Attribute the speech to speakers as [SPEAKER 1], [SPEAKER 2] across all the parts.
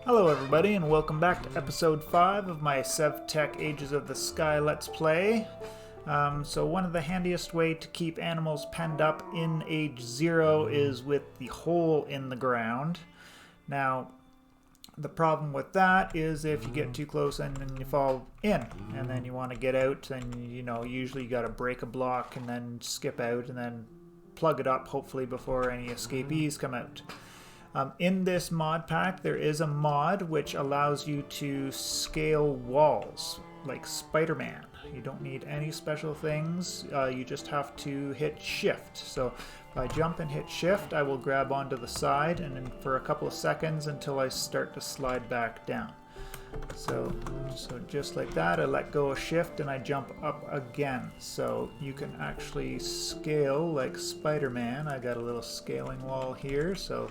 [SPEAKER 1] Hello everybody and welcome back to episode 5 of my SevTech Ages of the Sky Let's Play. So one of the handiest way to keep animals penned up in age 0 is with the hole in the ground. Now the problem with that is if you get too close and then you fall in and then you want to get out, and usually you got to break a block and then skip out and then plug it up hopefully before any escapees come out. In this mod pack, there is a mod which allows you to scale walls, like Spider-Man. You don't need any special things, you just have to hit shift. So if I jump and hit shift, I will grab onto the side and then for a couple of seconds until I start to slide back down. So just like that, I let go of shift and I jump up again. So you can actually scale like Spider-Man. I got a little scaling wall here, so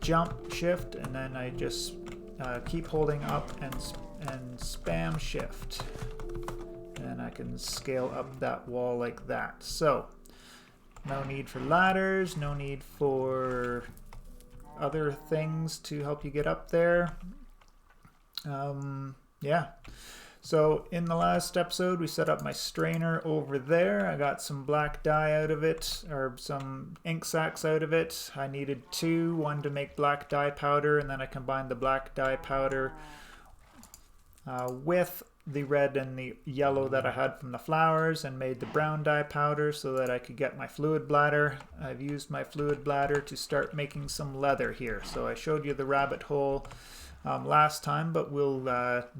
[SPEAKER 1] jump, shift, and then I just keep holding up and spam shift. And I can scale up that wall like that. So, no need for ladders, no need for other things to help you get up there. Yeah. So in the last episode we set up my strainer over there. I got some black dye out of it, or some ink sacs out of it. I needed two, one to make black dye powder, and then I combined the black dye powder with the red and the yellow that I had from the flowers and made the brown dye powder so that I could get my fluid bladder. I've used my fluid bladder to start making some leather here. So I showed you the rabbit hole last time, but we'll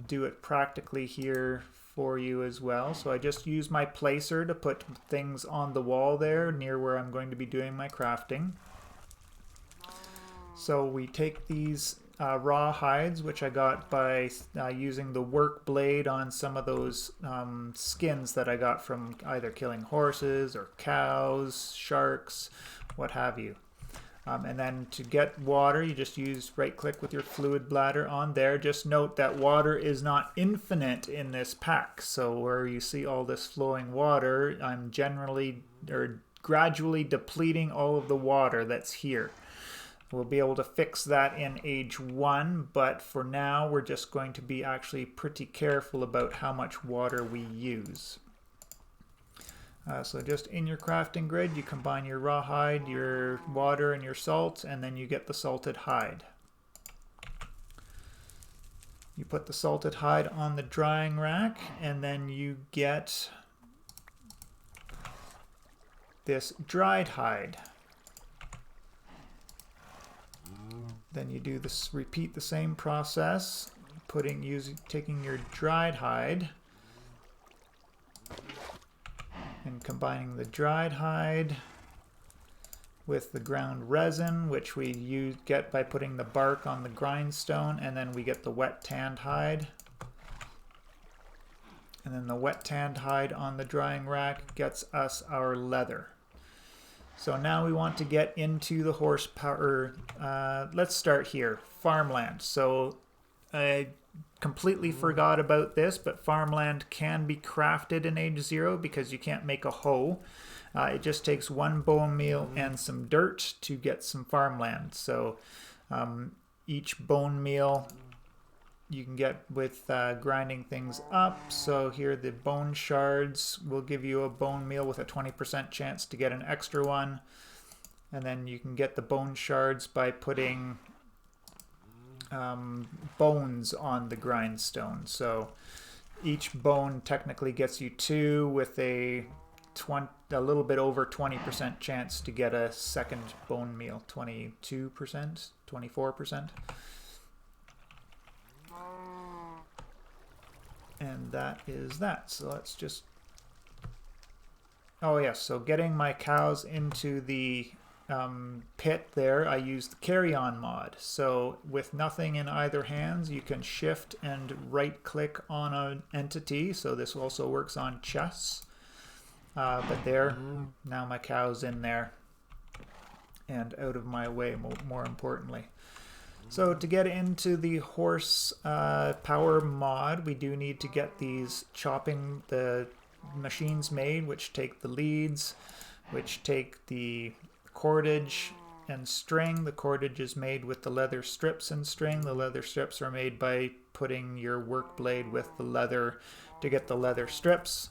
[SPEAKER 1] do it practically here for you as well. So I just use my placer to put things on the wall there near where I'm going to be doing my crafting. So we take these raw hides, which I got by using the work blade on some of those skins that I got from either killing horses or cows, sharks, what have you. And then to get water, you just use right click with your fluid bladder on there. Just note that water is not infinite in this pack. So where you see all this flowing water, I'm gradually depleting all of the water that's here. We'll be able to fix that in age 1, but for now we're just going to be actually pretty careful about how much water we use. So just in your crafting grid, you combine your rawhide, your water, and your salt, and then you get the salted hide. You put the salted hide on the drying rack, and then you get this dried hide. Then you do this, repeat the same process, taking your dried hide and combining the dried hide with the ground resin, which we get by putting the bark on the grindstone, and then we get the wet tanned hide. And then the wet tanned hide on the drying rack gets us our leather. So now we want to get into the horsepower. Let's start here, farmland. So I completely forgot about this, but farmland can be crafted in age 0 because you can't make a hoe. It just takes 1 bone meal and some dirt to get some farmland. So each bone meal you can get with grinding things up. So here the bone shards will give you a bone meal with a 20% chance to get an extra one. And then you can get the bone shards by putting bones on the grindstone. So each bone technically gets you 2 with a little bit over 20% chance to get a second bone meal. 22%, 24%. And that is that. So let's just... Oh yes, so getting my cows into the pit there, I used the carry-on mod. So with nothing in either hands, you can shift and right-click on an entity. So this also works on chests. But there, now my cow's in there and out of my way, more importantly. So to get into the horse power mod, we do need to get these chopping the machines made, which take the leads, which take the cordage, and string. The cordage is made with the leather strips and string. The leather strips are made by putting your work blade with the leather to get the leather strips.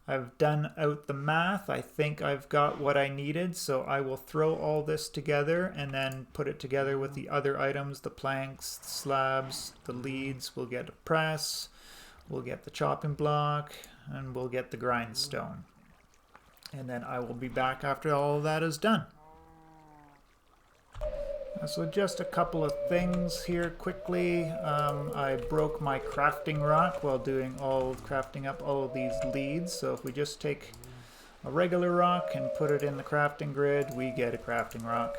[SPEAKER 1] I've done out the math. I think I've got what I needed, so I will throw all this together and then put it together with the other items, the planks, the slabs, the leads. We'll get a press, we'll get the chopping block, and we'll get the grindstone. And then I will be back after all of that is done. So just a couple of things here quickly. I broke my crafting rock while doing crafting up all of these leads. So if we just take a regular rock and put it in the crafting grid, we get a crafting rock.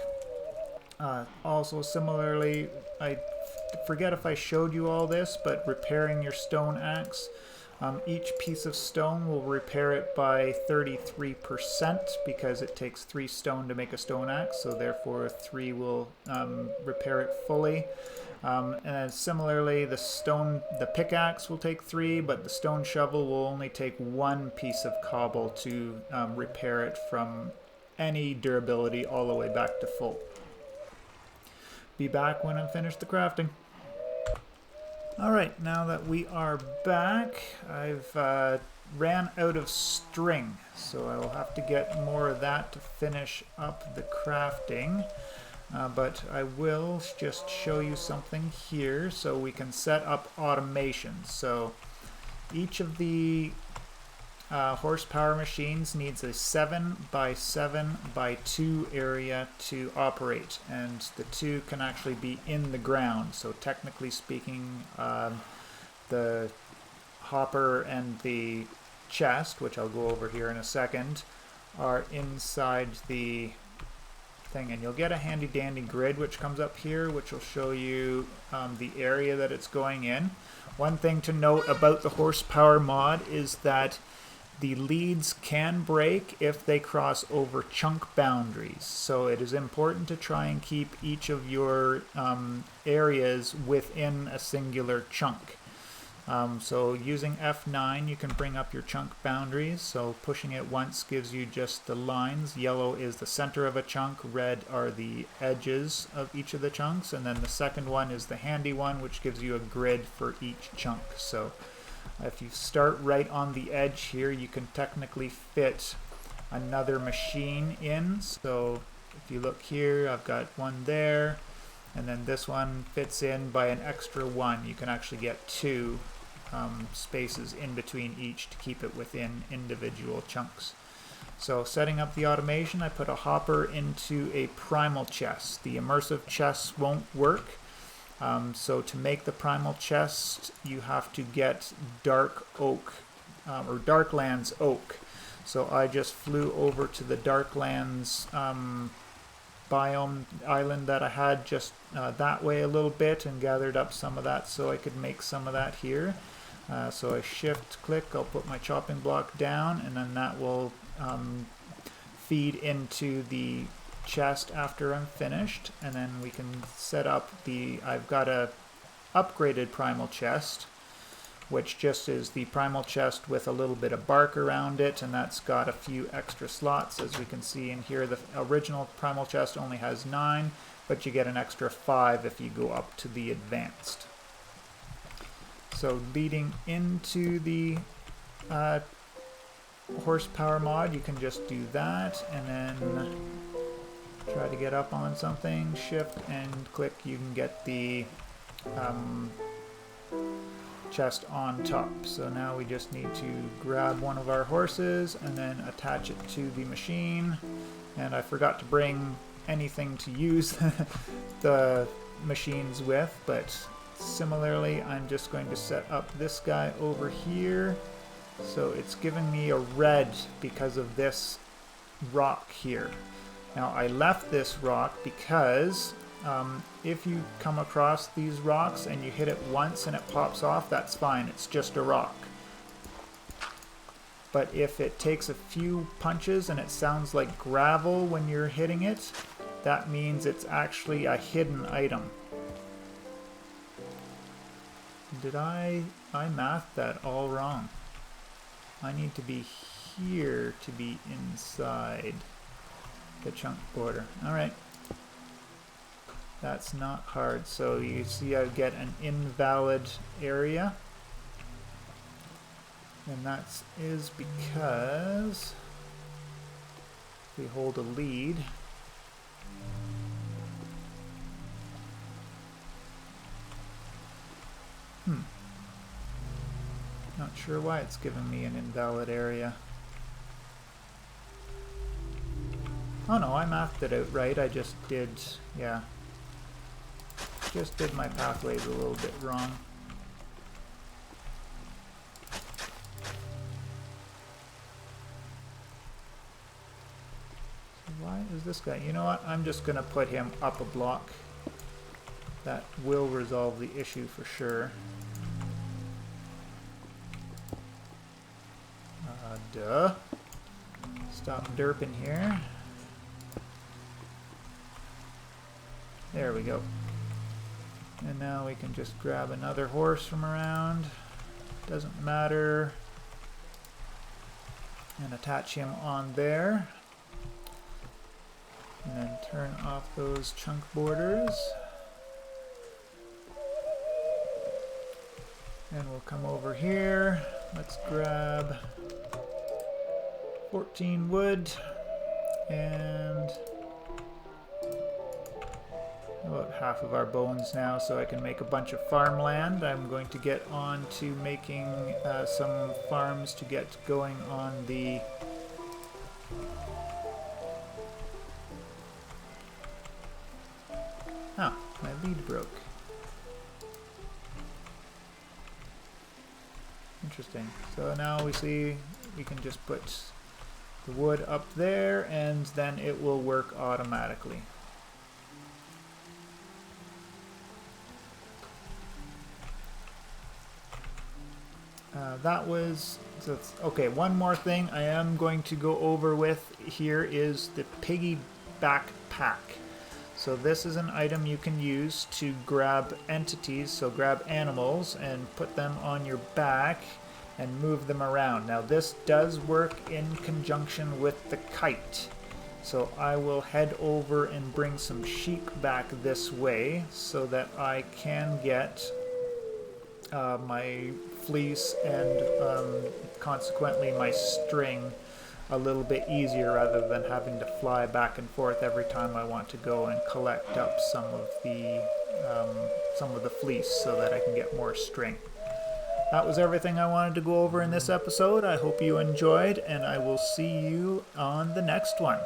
[SPEAKER 1] Also similarly, I forget if I showed you all this, but repairing your stone axe. Each piece of stone will repair it by 33% because it takes 3 stone to make a stone axe, so therefore 3 will repair it fully. And then similarly, the pickaxe will take 3, but the stone shovel will only take 1 piece of cobble to repair it from any durability all the way back to full. Be back when I'm finished the crafting. Alright, now that we are back, I've ran out of string, so I will have to get more of that to finish up the crafting. But I will just show you something here so we can set up automation. So each of the horsepower machines needs a 7 by 7 by 2 area to operate, and the 2 can actually be in the ground. So technically speaking, the hopper and the chest, which I'll go over here in a second, are inside the thing, and you'll get a handy dandy grid which comes up here, which will show you the area that it's going in. One thing to note about the horsepower mod is that the leads can break if they cross over chunk boundaries. So it is important to try and keep each of your areas within a singular chunk. So using F9 you can bring up your chunk boundaries. So pushing it once gives you just the lines. Yellow is the center of a chunk, red are the edges of each of the chunks, and then the second one is the handy one, which gives you a grid for each chunk. So if you start right on the edge here, you can technically fit another machine in. So if you look here, I've got one there, and then this one fits in by an extra 1. You can actually get 2 spaces in between each to keep it within individual chunks. So setting up the automation, I put a hopper into a primal chest. The immersive chests won't work. So to make the primal chest, you have to get dark oak, or Darklands oak. So I just flew over to the Darklands biome island that I had just that way a little bit and gathered up some of that so I could make some of that here. So I shift click, I'll put my chopping block down, and then that will feed into the chest after I'm finished, and then we can set up I've got a upgraded primal chest, which just is the primal chest with a little bit of bark around it, and that's got a few extra slots. As we can see in here, the original primal chest only has 9, but you get an extra 5 if you go up to the advanced. So leading into the horsepower mod, you can just do that, and then try to get up on something, shift and click, you can get the chest on top. So now we just need to grab one of our horses and then attach it to the machine. And I forgot to bring anything to use the machines with, but similarly I'm just going to set up this guy over here. So it's giving me a red because of this rock here. Now I left this rock because if you come across these rocks and you hit it once and it pops off, that's fine, it's just a rock. But if it takes a few punches and it sounds like gravel when you're hitting it, that means it's actually a hidden item. Did I mathed that all wrong? I need to be here to be inside the chunk border. Alright, That's not hard. So you see I get an invalid area. And that is because we hold a lead. Not sure why it's giving me an invalid area. Oh no, I mathed it out right. I just did, yeah. Just did my pathways a little bit wrong. So why is this guy? You know what? I'm just going to put him up a block. That will resolve the issue for sure. Duh. Stop derping here. There we go. And now we can just grab another horse from around. Doesn't matter. And attach him on there. And then turn off those chunk borders. And we'll come over here. Let's grab 14 wood and about half of our bones now, so I can make a bunch of farmland. I'm going to get on to making some farms to get going on the my lead broke. Interesting. So now we see we can just put the wood up there and then it will work automatically. That was okay. One more thing I am going to go over with here is the piggy backpack. So this is an item you can use to grab entities, so grab animals and put them on your back and move them around. Now this does work in conjunction with the kite. So I will head over and bring some sheep back this way so that I can get my fleece and consequently my string a little bit easier rather than having to fly back and forth every time I want to go and collect up some of the fleece so that I can get more string. That was everything I wanted to go over in this episode. I hope you enjoyed, and I will see you on the next one.